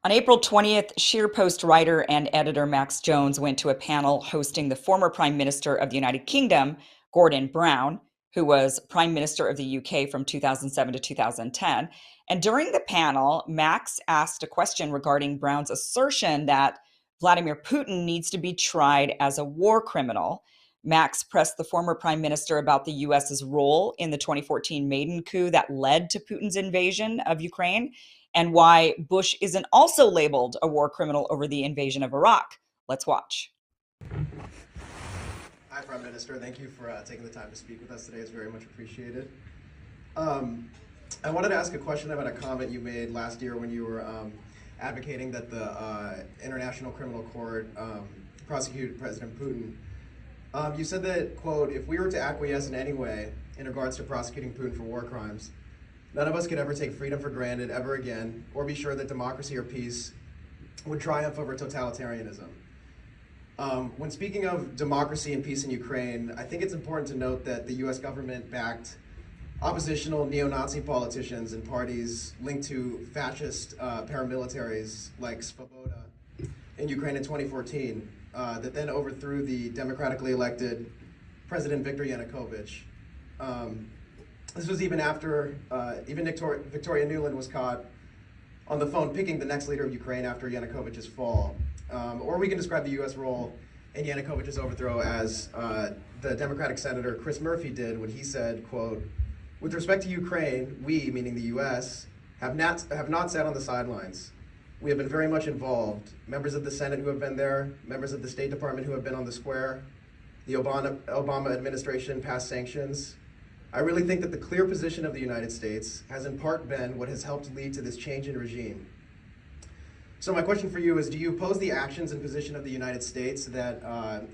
On April 20th, ScheerPost writer and editor Max Jones went to a panel hosting the former Prime Minister of the United Kingdom, Gordon Brown, who was Prime Minister of the UK from 2007 to 2010. And during the panel, Max asked a question regarding Brown's assertion that Vladimir Putin needs to be tried as a war criminal. Max pressed the former prime minister about the US's role in the 2014 maiden coup that led to Putin's invasion of Ukraine and why Bush isn't also labeled a war criminal over the invasion of Iraq. Let's watch. Hi, Prime Minister. Thank you for taking the time to speak with us today. It's very much appreciated. I wanted to ask a question about a comment you made last year when you were advocating that the International Criminal Court prosecute President Putin. You said that, quote, if we were to acquiesce in any way in regards to prosecuting Putin for war crimes, none of us could ever take freedom for granted ever again, or be sure that democracy or peace would triumph over totalitarianism. When speaking of democracy and peace in Ukraine, I think it's important to note that the US government backed oppositional neo-Nazi politicians and parties linked to fascist paramilitaries like Svoboda in Ukraine in 2014 that then overthrew the democratically elected President Viktor Yanukovych. This was even after Victoria Nuland was caught on the phone picking the next leader of Ukraine after Yanukovych's fall. Or we can describe the US role in Yanukovych's overthrow as the Democratic Senator Chris Murphy did when he said, quote, with respect to Ukraine, we, meaning the US, have not sat on the sidelines. We have been very much involved. Members of the Senate who have been there, members of the State Department who have been on the square, the Obama administration passed sanctions. I really think that the clear position of the United States has in part been what has helped lead to this change in regime. So my question for you is, do you oppose the actions and position of the United States that,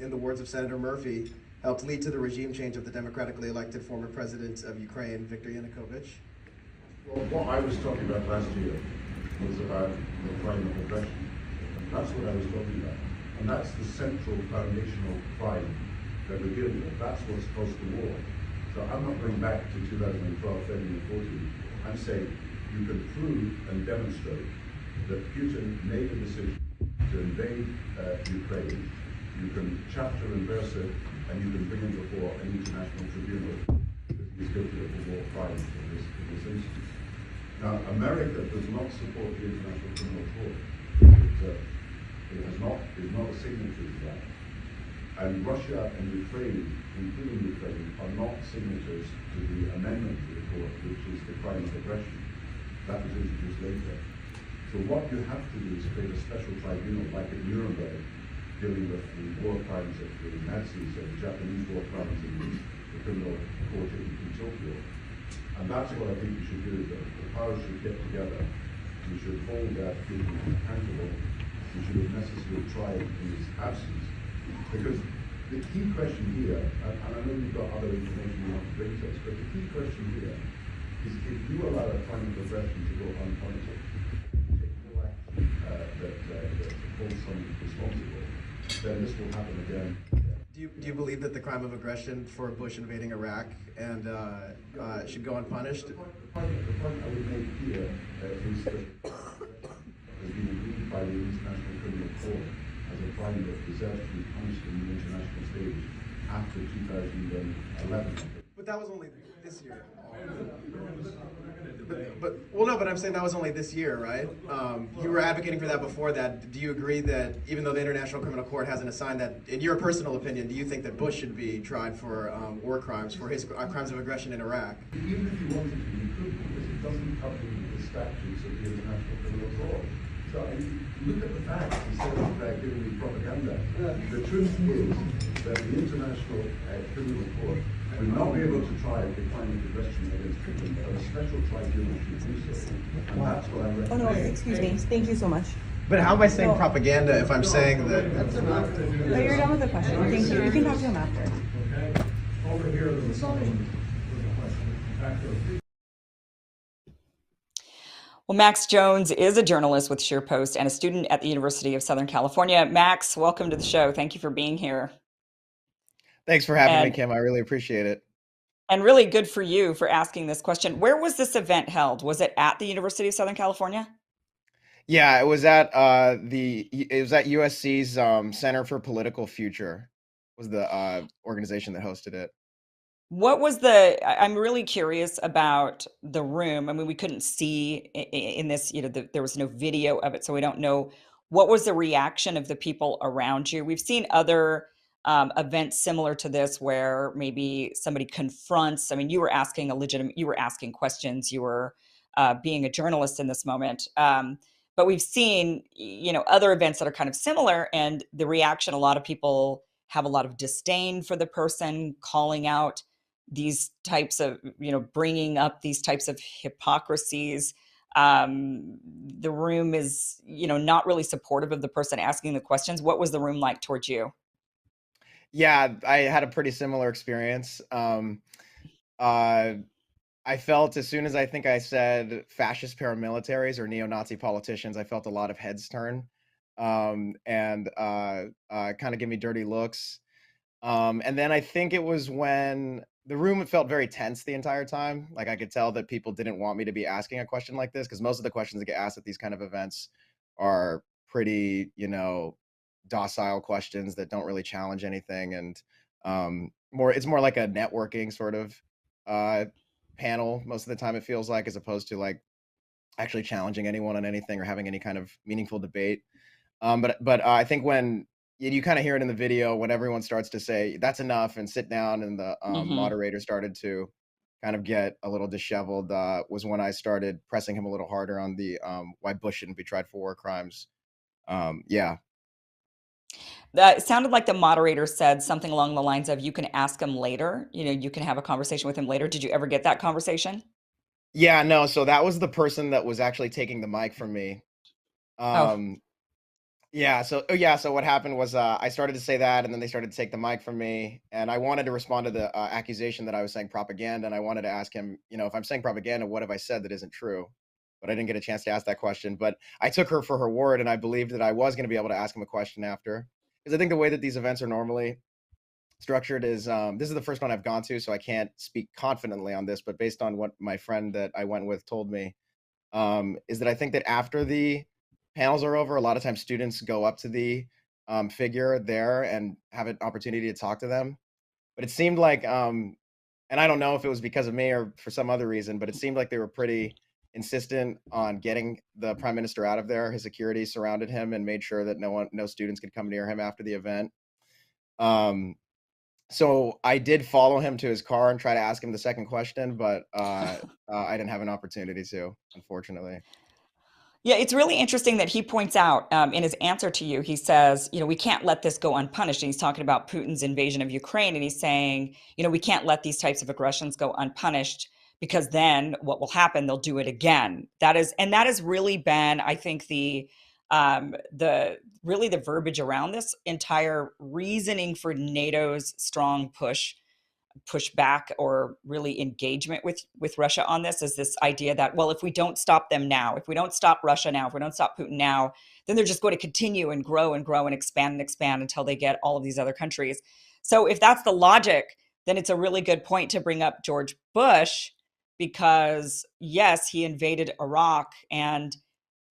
in the words of Senator Murphy, helped lead to the regime change of the democratically elected former president of Ukraine, Viktor Yanukovych? Well, what I was talking about last year was about the crime of aggression. That's what I was talking about. And that's the central foundational crime that we're dealing with. That's what's caused the war. So I'm not going back to 2012, 13 and 14. I'm saying you can prove and demonstrate that Putin made a decision to invade Ukraine. You can chapter and verse it, and you can bring him before an international tribunal because he's guilty of a war crime in this instance. Now, America does not support the International Criminal Court. It is not a signatory to that. And Russia and Ukraine, including Ukraine, are not signatories to the amendment to the court, which is the crime of aggression. That was introduced later. So what you have to do is create a special tribunal, like at Nuremberg, dealing with the war crimes of the Nazis and the Japanese war crimes in the criminal court in Tokyo. And that's what I think we should do. The powers should get together. We should hold Putin accountable. We should, if necessary, try in his absence. Because the key question here, and I know you've got other information you want to bring to us, but the key question here is if you allow a crime of aggression to go unpunished, take no action that holds someone responsible, then this will happen again. Do you believe that the crime of aggression for Bush invading Iraq and should go unpunished? The point I would make here is that has been agreed by the International Criminal Court as a crime that deserves to be punished in the international stage after 2011. But that was only this year. But I'm saying that was only this year, right? You were advocating for that before that. Do you agree that even though the International Criminal Court hasn't assigned that, in your personal opinion, do you think that Bush should be tried for war crimes, for his crimes of aggression in Iraq? Even if you wanted to, you could, because it doesn't come in the statutes of the International Criminal Court. So look at the facts instead of giving me propaganda. The truth is that the International Criminal Court will not be able to try the crime of aggression against Putin, but a special tribunal should do so. And that's what I recommend. Oh no, excuse me. Thank you so much. But how am I saying propaganda if I'm saying that? No, you're done with the question. Thank you. You can talk to him after. Okay. Over here, there's a question. Well, Max Jones is a journalist with ScheerPost and a student at the University of Southern California. Max, welcome to the show. Thank you for being here. Thanks for having me, Kim. I really appreciate it. And really good for you for asking this question. Where was this event held? Was it at the University of Southern California? Yeah, it was at USC's Center for Political Future was the organization that hosted it. What was the I'm really curious about the room. I mean, we couldn't see in this, there was no video of it, so we don't know what was the reaction of the people around you. We've seen other events similar to this where maybe somebody confronts. I mean, you were asking questions, you were being a journalist in this moment. But we've seen, other events that are kind of similar, and the reaction, a lot of people have a lot of disdain for the person calling out these types of, bringing up these types of hypocrisies. The room is, not really supportive of the person asking the questions. What was the room like towards you? Yeah, I had a pretty similar experience. Uh, I felt as soon as I think I said fascist paramilitaries or neo-Nazi politicians, I felt a lot of heads turn, and kind of give me dirty looks. And then I think it was when the room felt very tense the entire time. Like I could tell that people didn't want me to be asking a question like this because most of the questions that get asked at these kind of events are pretty, docile questions that don't really challenge anything, and it's more like a networking sort of uh, panel most of the time. It feels like, as opposed to like actually challenging anyone on anything or having any kind of meaningful debate. But I think when you kind of hear it in the video when everyone starts to say that's enough and sit down, and the Hmm. moderator started to kind of get a little disheveled, was when I started pressing him a little harder on the why Bush shouldn't be tried for war crimes. Yeah, That sounded like the moderator said something along the lines of, you can ask him later, you can have a conversation with him later. Did you ever get that conversation? yeah, no. So that was the person that was actually taking the mic from me. Oh. Um, yeah, so what happened was, I started to say that, and then they started to take the mic from me, and I wanted to respond to the, accusation that I was saying propaganda, and I wanted to ask him, if I'm saying propaganda, what have I said that isn't true? But I didn't get a chance to ask that question, but I took her for her word, and I believed that I was gonna be able to ask him a question after, because I think the way that these events are normally structured is, this is the first one I've gone to, so I can't speak confidently on this, but based on what my friend that I went with told me, is that I think that after the panels are over, a lot of times students go up to the figure there and have an opportunity to talk to them. But it seemed like, and I don't know if it was because of me or for some other reason, but it seemed like they were pretty insistent on getting the prime minister out of there. His security surrounded him and made sure that no students could come near him after the event. Um, so I did follow him to his car and try to ask him the second question, but I didn't have an opportunity to, unfortunately. Yeah, it's really interesting that he points out, in his answer to you, he says, we can't let this go unpunished. And he's talking about Putin's invasion of Ukraine. And he's saying, we can't let these types of aggressions go unpunished, because then what will happen? They'll do it again. That has really been, I think, the really the verbiage around this entire reasoning for NATO's strong pushback or really engagement with Russia on this, is this idea that, well, if we don't stop them now, if we don't stop Russia now, if we don't stop Putin now, then they're just going to continue and grow and grow and expand until they get all of these other countries. So if that's the logic, then it's a really good point to bring up George Bush, because yes, he invaded Iraq, and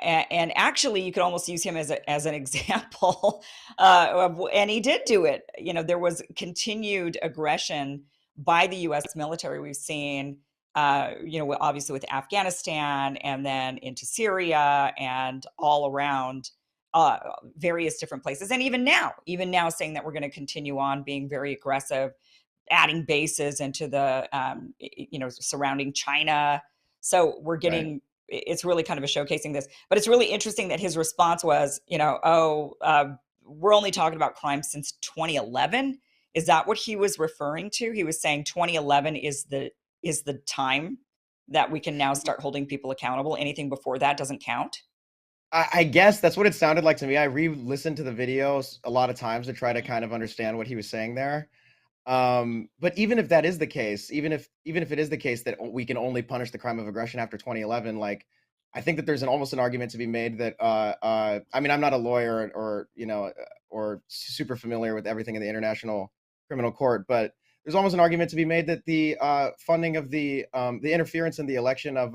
actually you could almost use him as an example, and he did do it. There was continued aggression by the US military. We've seen, obviously with Afghanistan, and then into Syria, and all around, uh, various different places. And even now saying that we're going to continue on being very aggressive, adding bases into the, surrounding China. So we're Right. getting, it's really kind of a showcasing this. But it's really interesting that his response was, we're only talking about crimes since 2011. Is that what he was referring to? He was saying 2011 is the time that we can now start holding people accountable. Anything before that doesn't count. I guess that's what it sounded like to me. I re-listened to the videos a lot of times to try to kind of understand what he was saying there. But even if that is the case, even if it is the case that we can only punish the crime of aggression after 2011, like I think that there's almost an argument to be made that, I mean, I'm not a lawyer or or super familiar with everything in the International Criminal Court, but there's almost an argument to be made that the funding of the interference in the election or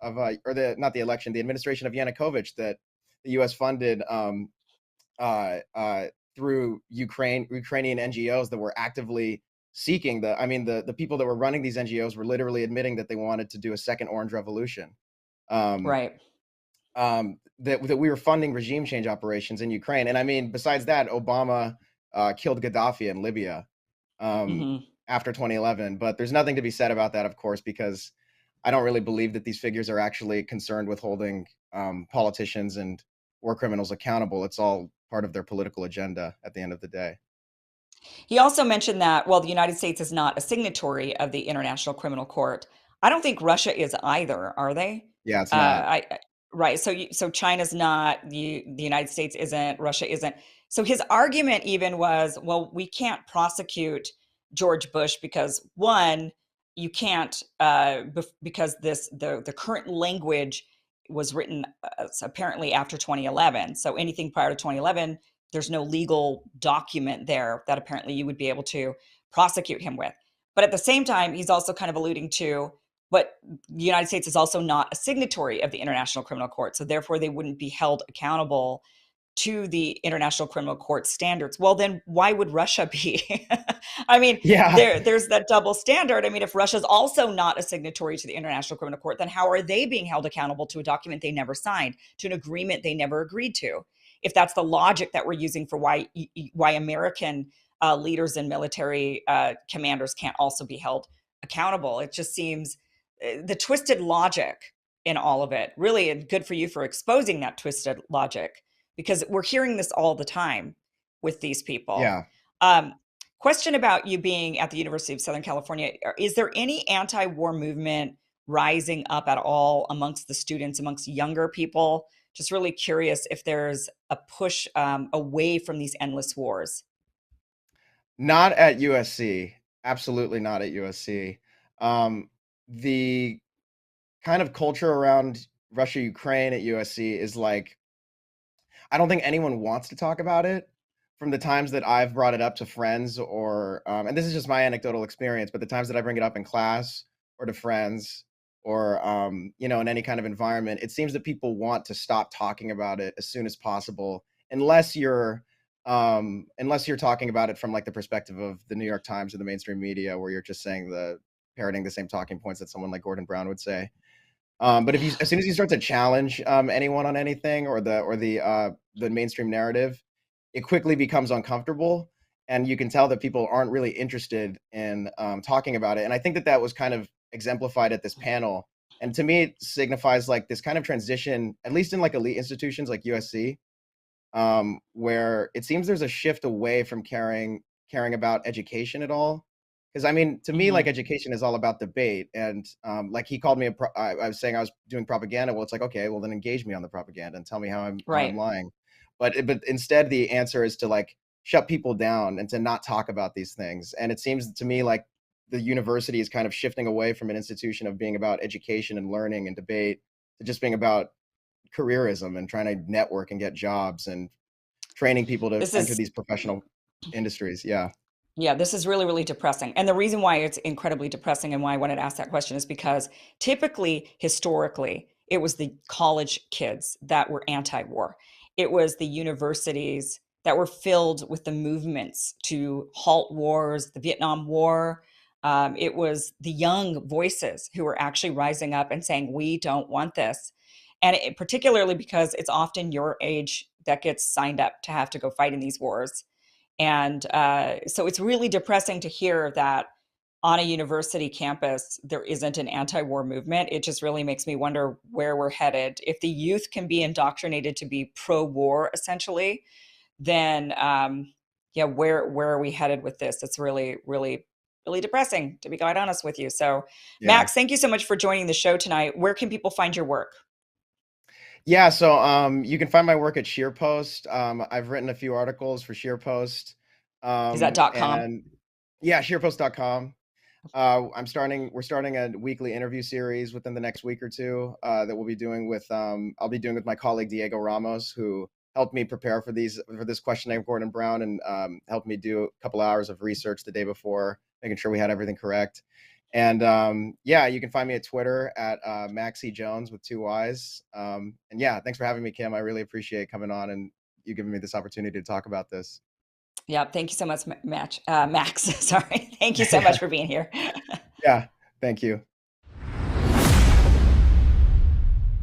the not the election, the administration of Yanukovych, that the U.S. funded uh, uh, through Ukrainian NGOs that were actively seeking the people that were running these NGOs were literally admitting that they wanted to do a second Orange Revolution. Um, Right. that we were funding regime change operations in Ukraine. And I mean, besides that, Obama killed Gaddafi in Libya um, Hmm. after 2011. But there's nothing to be said about that, of course, because I don't really believe that these figures are actually concerned with holding politicians and war criminals accountable. It's all part of their political agenda at the end of the day. He also mentioned that, well, the United States is not a signatory of the International Criminal Court. I don't think Russia is either, are they? Yeah, it's not. Right. So China's not, the United States isn't, Russia isn't. So his argument even was, well, we can't prosecute George Bush because one, you can't, because the current language was written apparently after 2011. So anything prior to 2011, there's no legal document there that apparently you would be able to prosecute him with. But at the same time, he's also kind of alluding to, but the United States is also not a signatory of the International Criminal Court. So therefore, they wouldn't be held accountable to the International Criminal Court standards. Well, then why would Russia be? I mean, Yeah, there's that double standard. I mean, if Russia's also not a signatory to the International Criminal Court, then how are they being held accountable to a document they never signed, to an agreement they never agreed to? If that's the logic that we're using for why American leaders and military commanders can't also be held accountable, it just seems the twisted logic in all of it. Really, good for you for exposing that twisted logic, because we're hearing this all the time with these people. yeah. Um, Question about you being at the University of Southern California. Is there any anti-war movement rising up at all amongst the students, amongst younger people? Just really curious if there's a push away from these endless wars. Not at USC. Absolutely not at USC. The kind of culture around Russia Ukraine at USC is like I don't think anyone wants to talk about it. From the times that I've brought it up to friends or and this is just my anecdotal experience, but the times that I bring it up in class or to friends or in any kind of environment, it seems that people want to stop talking about it as soon as possible, unless you're talking about it from like the perspective of the New York Times or the mainstream media, where you're just saying the parroting the same talking points that someone like Gordon Brown would say. But if you as soon as you start to challenge anyone on anything or the mainstream narrative, it quickly becomes uncomfortable, and you can tell that people aren't really interested in talking about it. And I think that that was kind of exemplified at this panel. And to me, it signifies like this kind of transition, at least in like elite institutions like USC, where it seems there's a shift away from caring about education at all. Because I mean, to me, like Hmm. education is all about debate, and like he called me I was saying I was doing propaganda. Well, it's like okay, well then engage me on the propaganda and tell me how I'm Right. lying. But instead, the answer is to like shut people down and to not talk about these things. And it seems to me like the university is kind of shifting away from an institution of being about education and learning and debate to just being about careerism and trying to network and get jobs and training people to This enter is these professional industries. Yeah. Yeah, this is really, really depressing. And the reason why it's incredibly depressing and why I wanted to ask that question is because typically, historically, it was the college kids that were anti war. It was the universities that were filled with the movements to halt wars, the Vietnam War. It was the young voices who were actually rising up and saying, we don't want this. And particularly because it's often your age that gets signed up to have to go fight in these wars, and so it's really depressing to hear that on a university campus, there isn't an anti war movement. It just really makes me wonder where we're headed. If the youth can be indoctrinated to be pro war, essentially, then yeah, where are we headed with this? It's really, really, really depressing, to be quite honest with you. So, Yeah. Max, thank you so much for joining the show tonight. Where can people find your work? Yeah, so you can find my work at SheerPost. I've written a few articles for SheerPost. Is that .com? And yeah, sheerpost.com. We're starting a weekly interview series within the next week or two that we'll be doing with I'll be doing with my colleague Diego Ramos, who helped me prepare for this questionnaire of Gordon Brown, and helped me do a couple hours of research the day before, making sure we had everything correct. And yeah, you can find me at Twitter at Maxie Jones with 2 Y's. And yeah, thanks for having me, Kim. I really appreciate coming on and you giving me this opportunity to talk about this. Yeah, thank you so much, Max. Sorry, thank you so much for being here. Yeah, thank you.